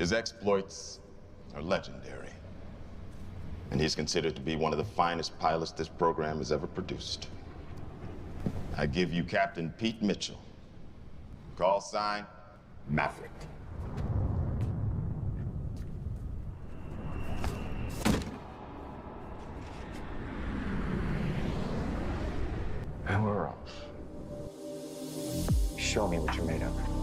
His exploits are legendary, and he's considered to be one of the finest pilots this program has ever produced. I give you Captain Pete Mitchell. Call sign, Maverick. And we're off. Show me what you're made of.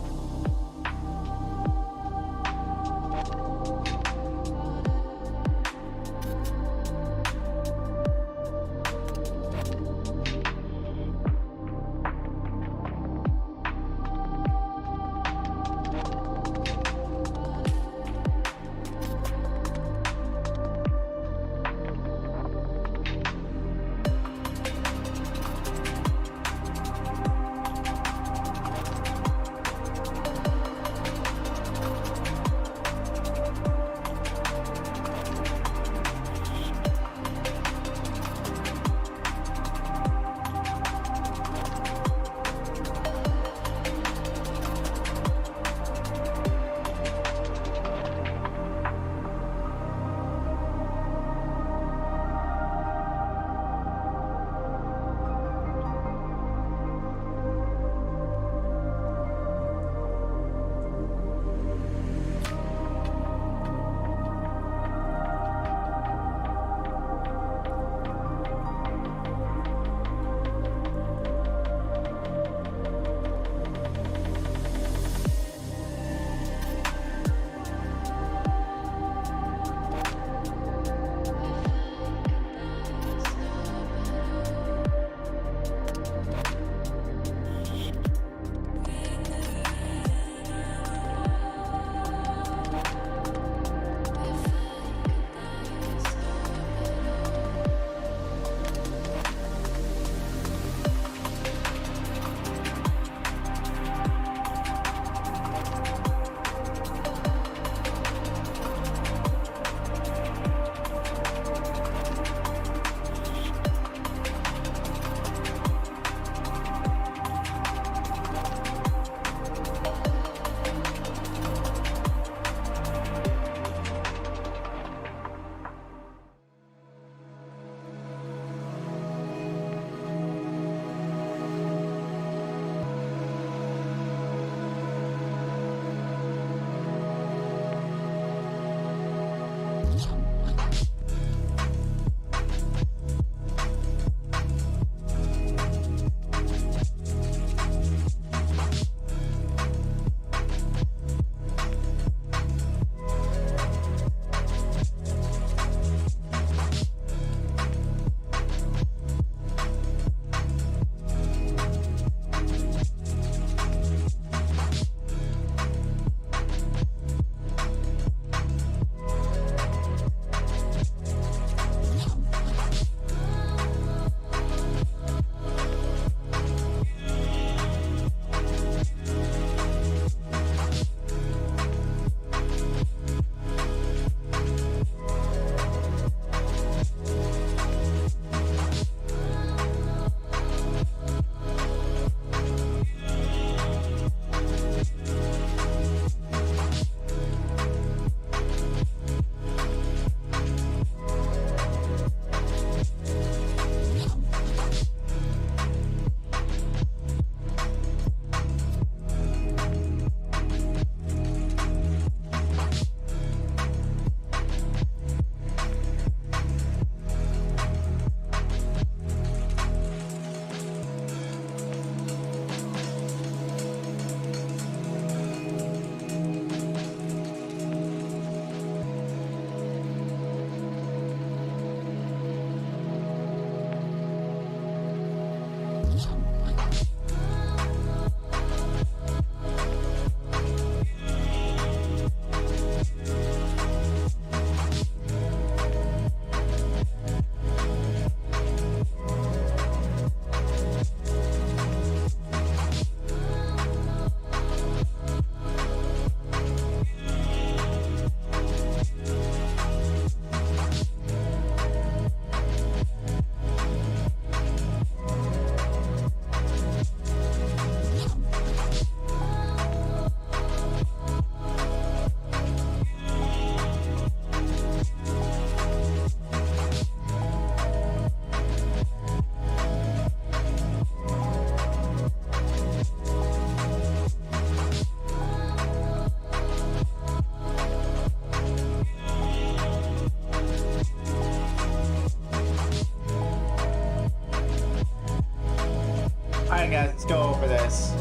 go over this.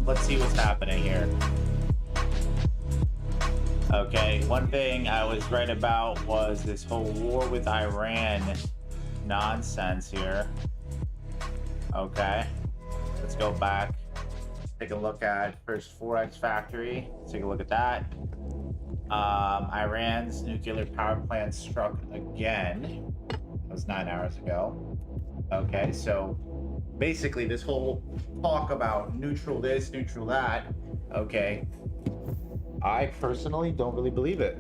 Let's see what's happening here. Okay, one thing I was right about was this whole war with Iran nonsense here. Okay, let's go back. Take a look at first Forex factory. Let's take a look at that. Iran's nuclear power plant struck again. That was 9 hours ago. Okay, so basically this whole talk about neutral this, neutral that, okay, I personally don't really believe it.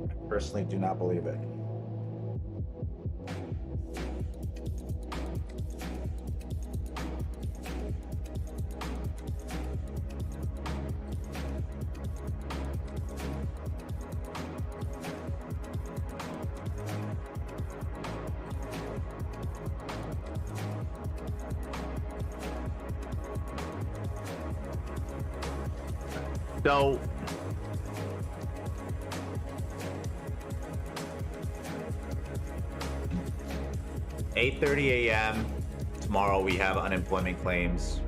I personally do not believe it. So, (8:30 a.m. tomorrow we have unemployment claims.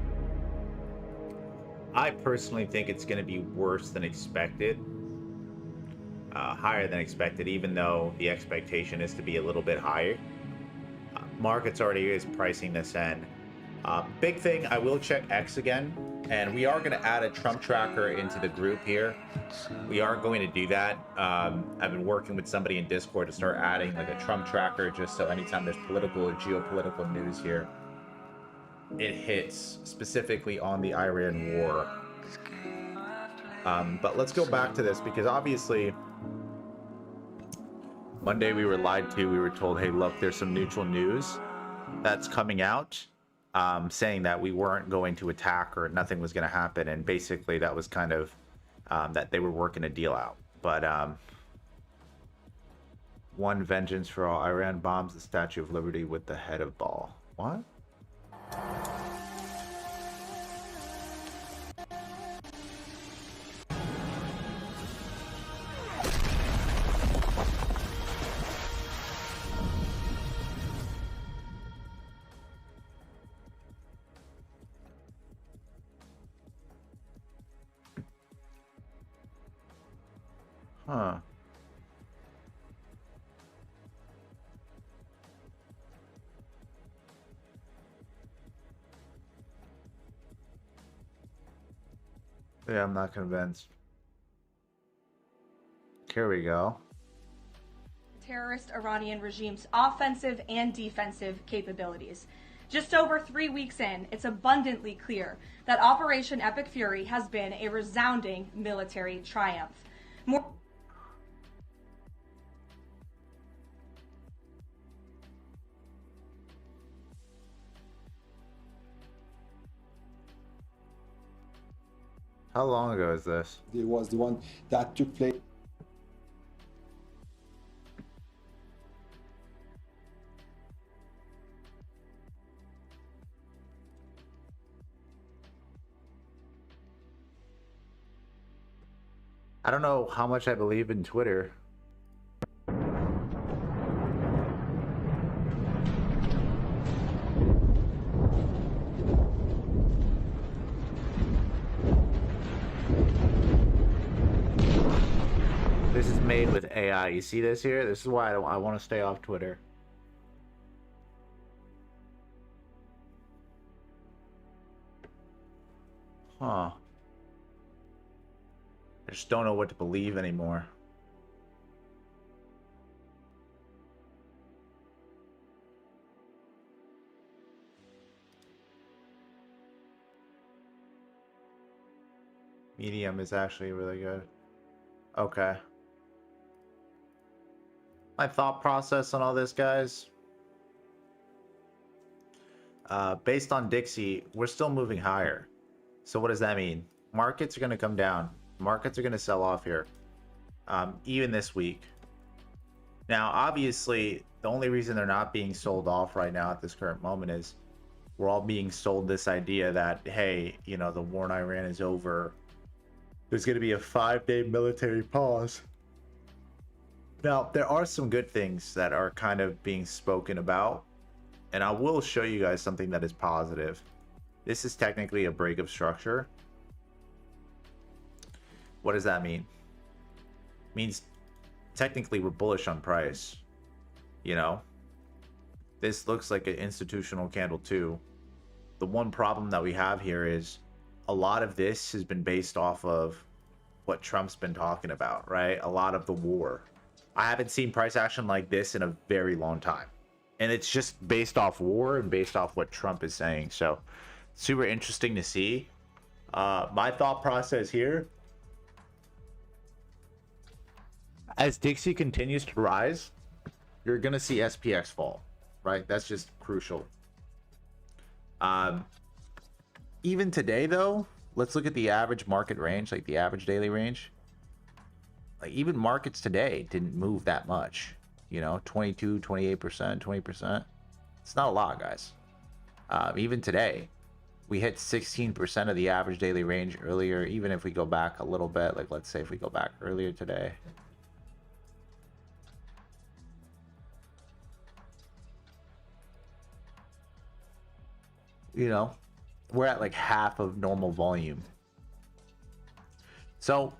I personally think it's going to be worse than expected, higher than expected, even though the expectation is to be a little bit higher. Markets already is pricing this in. Big thing, I will check X again. And we are going to add a Trump tracker into the group here. We are going to do that. I've been working with somebody in Discord to start adding like a Trump tracker, just so anytime there's political or geopolitical news here, it hits specifically on the Iran war. But let's go back to this, because obviously Monday we were lied to. We were told, hey, look, there's some neutral news that's coming out. Saying that we weren't going to attack or nothing was going to happen, and basically that was kind of that they were working a deal out. But one vengeance for all. Iran bombs the Statue of Liberty with the head of ball. What? Huh. Yeah, I'm not convinced. Here we go. Terrorist Iranian regime's offensive and defensive capabilities. Just over 3 weeks in, it's abundantly clear that Operation Epic Fury has been a resounding military triumph. How long ago is this? It was the one that took place. I don't know how much I believe in Twitter. This is made with AI. You see this here? This is why I want to stay off Twitter. Huh. I just don't know what to believe anymore. Medium is actually really good. Okay. My thought process on all this, guys. Based on Dixie, we're still moving higher. So what does that mean? Markets are going to come down. Markets are going to sell off here, even this week. Now, obviously, the only reason they're not being sold off right now at this current moment is we're all being sold this idea that, hey, you know, the war in Iran is over. There's going to be a 5-day military pause. Now, there are some good things that are kind of being spoken about, and I will show you guys something that is positive. This is technically a break of structure. What does that mean? It means technically we're bullish on price. You know, this looks like an institutional candle too. The one problem that we have here is a lot of this has been based off of what Trump's been talking about, right? A lot of the war. I haven't seen price action like this in a very long time. And it's just based off war and based off what Trump is saying. So super interesting to see. My thought process here, as Dixie continues to rise, you're going to see SPX fall, right? That's just crucial. Even today, though, let's look at the average market range, like the average daily range. Like even markets today didn't move that much, you know, 22, 28%, 20%. It's not a lot, guys. Even today, we hit 16% of the average daily range earlier. Even if we go back a little bit, like let's say if we go back earlier today. You know, we're at like half of normal volume. So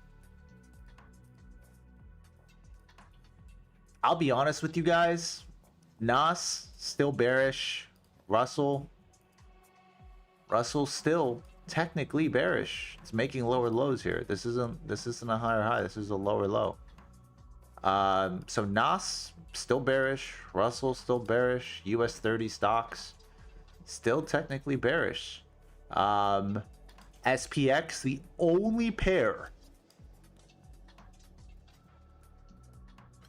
I'll be honest with you guys. Nas still bearish. Russell's still technically bearish. It's making lower lows here. This isn't a higher high. This is a lower low. So Nas still bearish. Russell still bearish. US 30 stocks still technically bearish. SPX, the only pair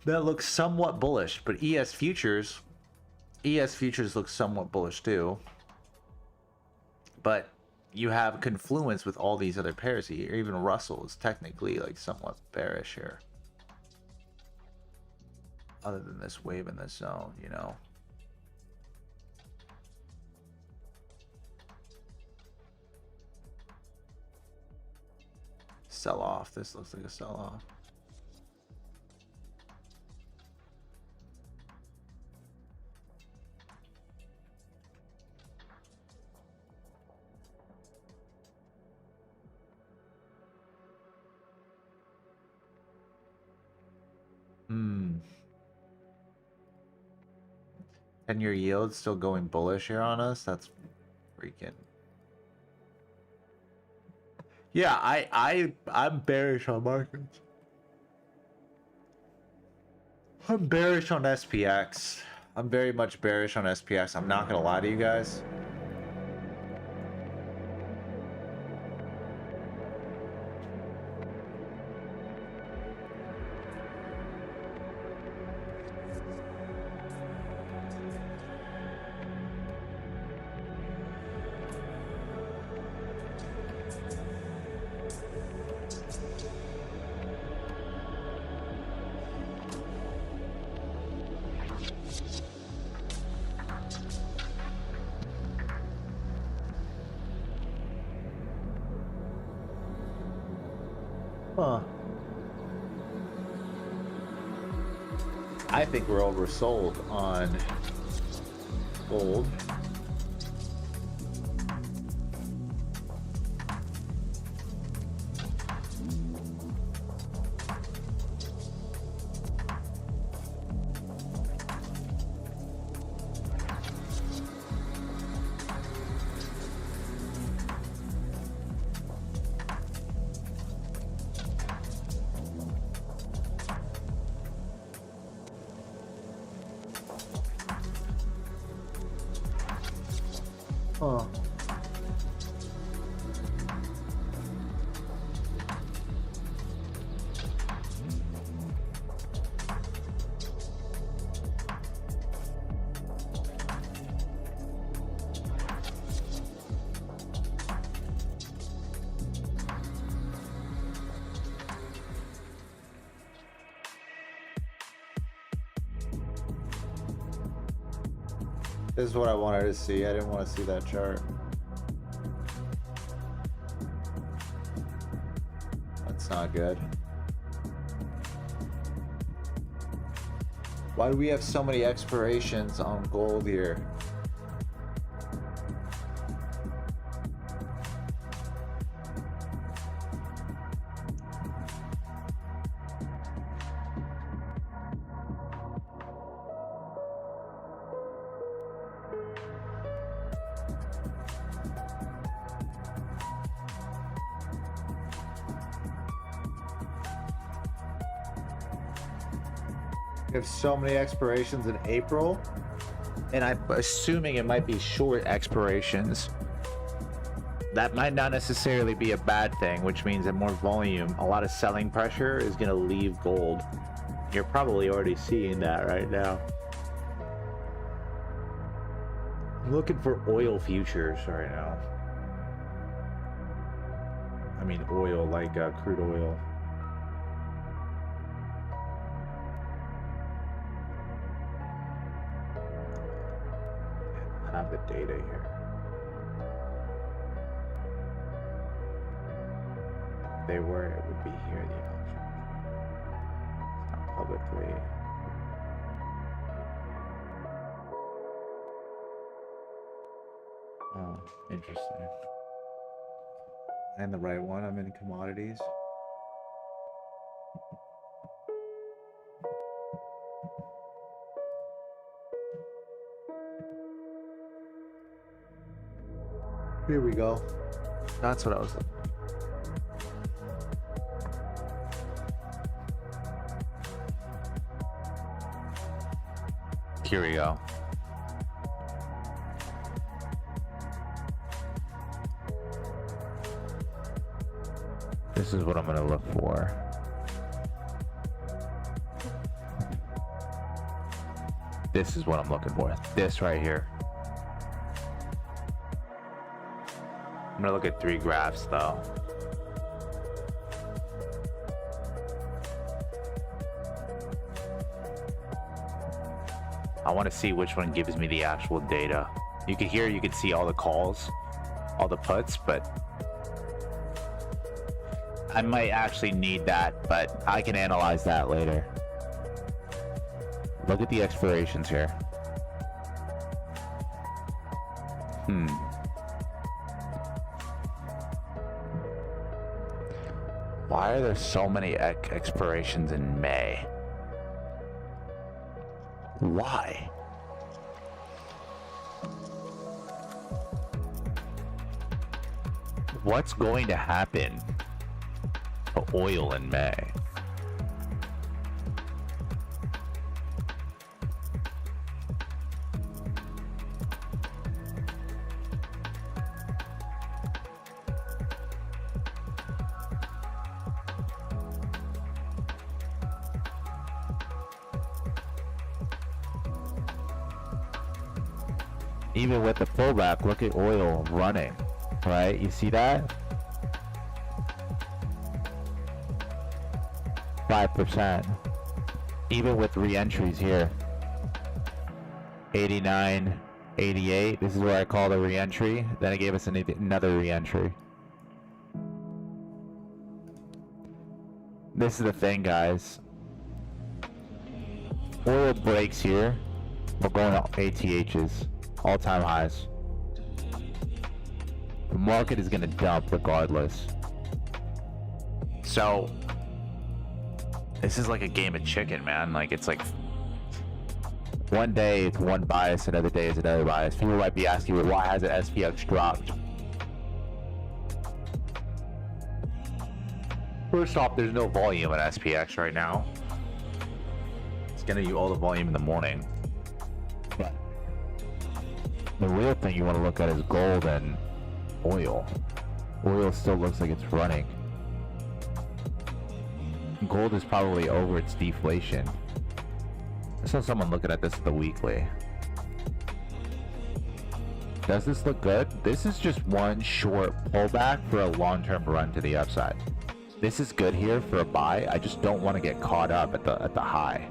that looks somewhat bullish, but ES futures looks somewhat bullish too. But you have confluence with all these other pairs here. Even Russell is technically like somewhat bearish here. Other than this wave in this zone, you know. Sell off. This looks like a sell off. Hmm. 10-year yield still going bullish here on us. That's freaking. Yeah, I'm bearish on markets. I'm bearish on SPX. I'm very much bearish on SPX. I'm not gonna lie to you guys. Huh. I think we're oversold on gold. Huh. This is what I wanted to see. I didn't want to see that chart. That's not good. Why do we have so many expirations on gold here? We have so many expirations in April, and I'm assuming it might be short expirations. That might not necessarily be a bad thing, which means that more volume, a lot of selling pressure is going to leave gold. You're probably already seeing that right now. I'm looking for oil futures right now. I mean oil, like crude oil. Have the data here. If they were, it would be here, the option. It's not publicly. Oh, interesting. And the right one, I'm in commodities. Here we go. That's what I was looking. Here we go. This is what I'm gonna look for. This is what I'm looking for. This right here. I'm gonna look at 3 graphs though. I want to see which one gives me the actual data. You can see all the calls, all the puts, but I might actually need that, but I can analyze that later. Look at the expirations here. Why are there so many expirations in May? Why? What's going to happen to oil in May? Even with the pullback, look at oil running, right? You see that? 5%. Even with re-entries here. 89, 88. This is where I call the re-entry. Then it gave us another re-entry. This is the thing, guys. Oil breaks here. We're going to ATHs. All-time highs. The market is going to dump regardless. So this is like a game of chicken, man. Like, it's like one day it's one bias, another day is another bias. People might be asking, well, why hasn't SPX dropped? First off, there's no volume in SPX right now. It's going to use all the volume in the morning. But the real thing you want to look at is gold and oil. Oil still looks like it's running. Gold is probably over its deflation. I saw someone looking at this at the weekly. Does this look good? This is just one short pullback for a long-term run to the upside. This is good here for a buy. I just don't want to get caught up at the high.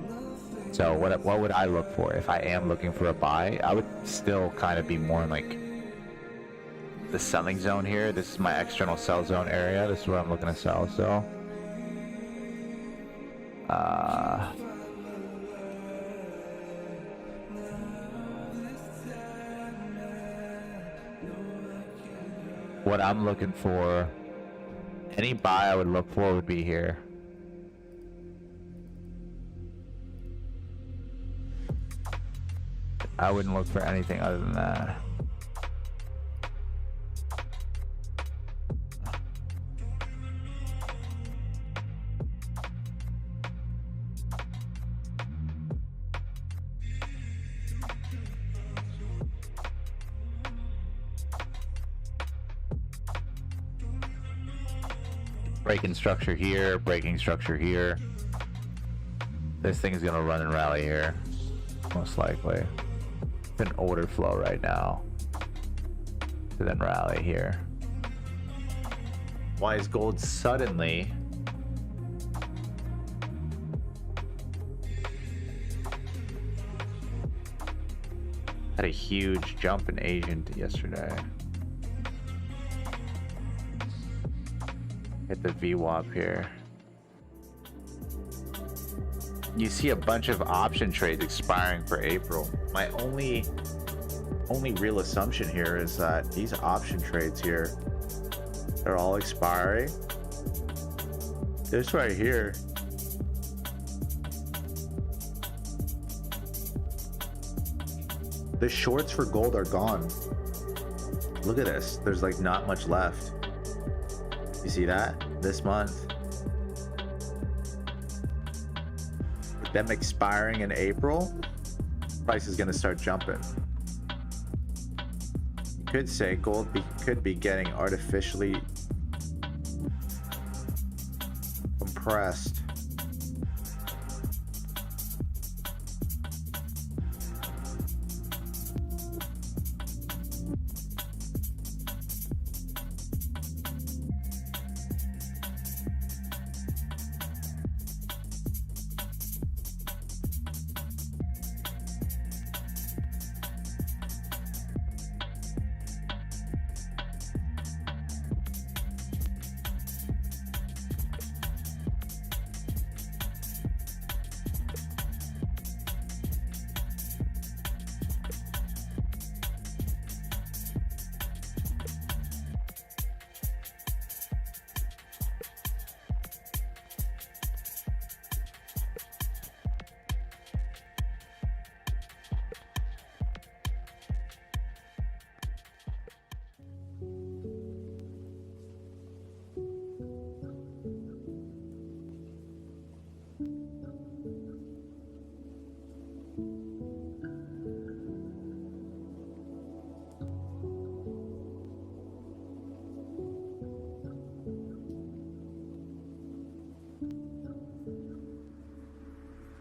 So what would I look for? If I am looking for a buy, I would still kind of be more in like the selling zone here. This is my external sell zone area. This is where I'm looking to sell. So what I'm looking for, any buy I would look for would be here. I wouldn't look for anything other than that. Breaking structure here, breaking structure here. This thing is gonna run and rally here, most likely. It's an order flow right now to then rally here. Why is gold suddenly had a huge jump in Asian yesterday? Hit the VWAP here. You see a bunch of option trades expiring for April. My only real assumption here is that these option trades here are all expiring. This right here, the shorts for gold are gone. Look at this. There's like not much left. You see that? This month. With them expiring in April, price is going to start jumping. You could say gold could be getting artificially compressed.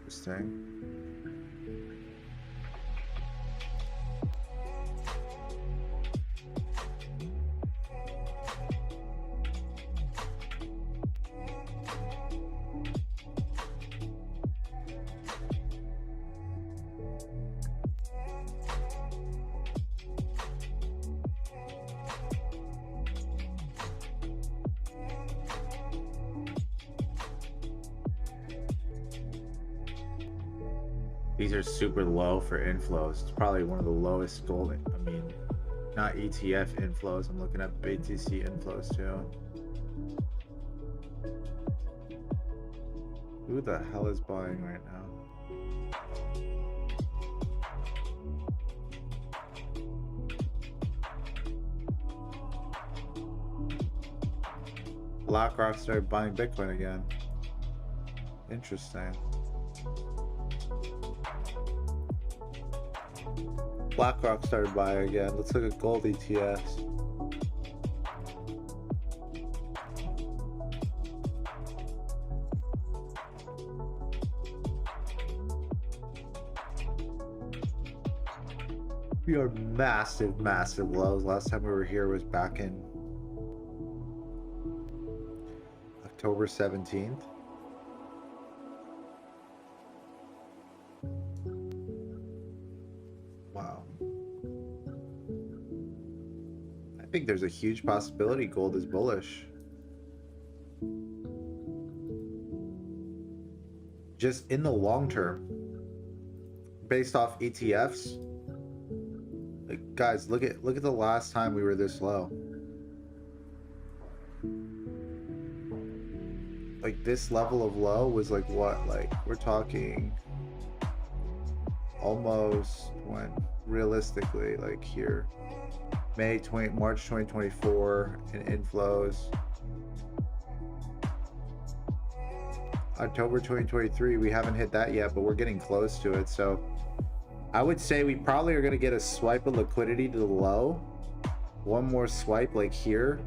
Interesting. These are super low for inflows. It's probably one of the lowest gold. I mean, not ETF inflows. I'm looking at BTC inflows too. Who the hell is buying right now? BlackRock started buying Bitcoin again. Interesting. BlackRock started buying again. Let's look at gold ETFs. We are massive, massive lows. Last time we were here was back in October 17th. Wow. I think there's a huge possibility gold is bullish. Just in the long term, based off ETFs. Like, guys, look at the last time we were this low. Like this level of low was like what? Like we're talking almost when realistically like here March 2024 in inflows. October 2023, we haven't hit that yet, but we're getting close to it. So I would say we probably are going to get a swipe of liquidity to the low, one more swipe like here,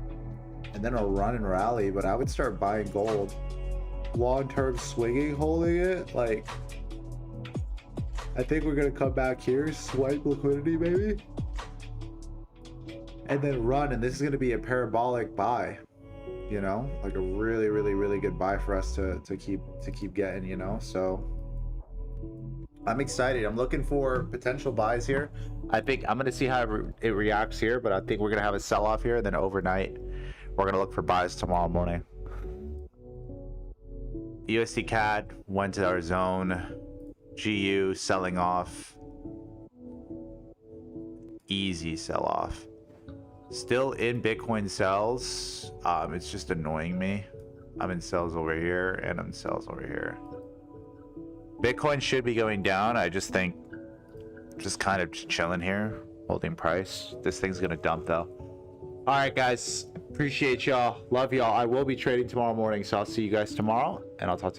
and then a run and rally. But I would start buying gold, long-term swinging, holding it. Like I think we're going to come back here, swipe liquidity maybe, and then run. And this is going to be a parabolic buy, you know, like a really, really, really good buy for us to keep getting, you know. So I'm excited. I'm looking for potential buys here. I think I'm going to see how it reacts here, but I think we're going to have a sell-off here, and then overnight we're going to look for buys tomorrow morning. USD CAD went to our zone. GU selling off. Easy sell-off. Still in Bitcoin sells. It's just annoying me. I'm in sells over here and I'm in sells over here. Bitcoin should be going down. I just think just kind of chilling here, holding price. This thing's gonna dump though. All right, guys. Appreciate y'all. Love y'all. I will be trading tomorrow morning, so I'll see you guys tomorrow, and I'll talk to you.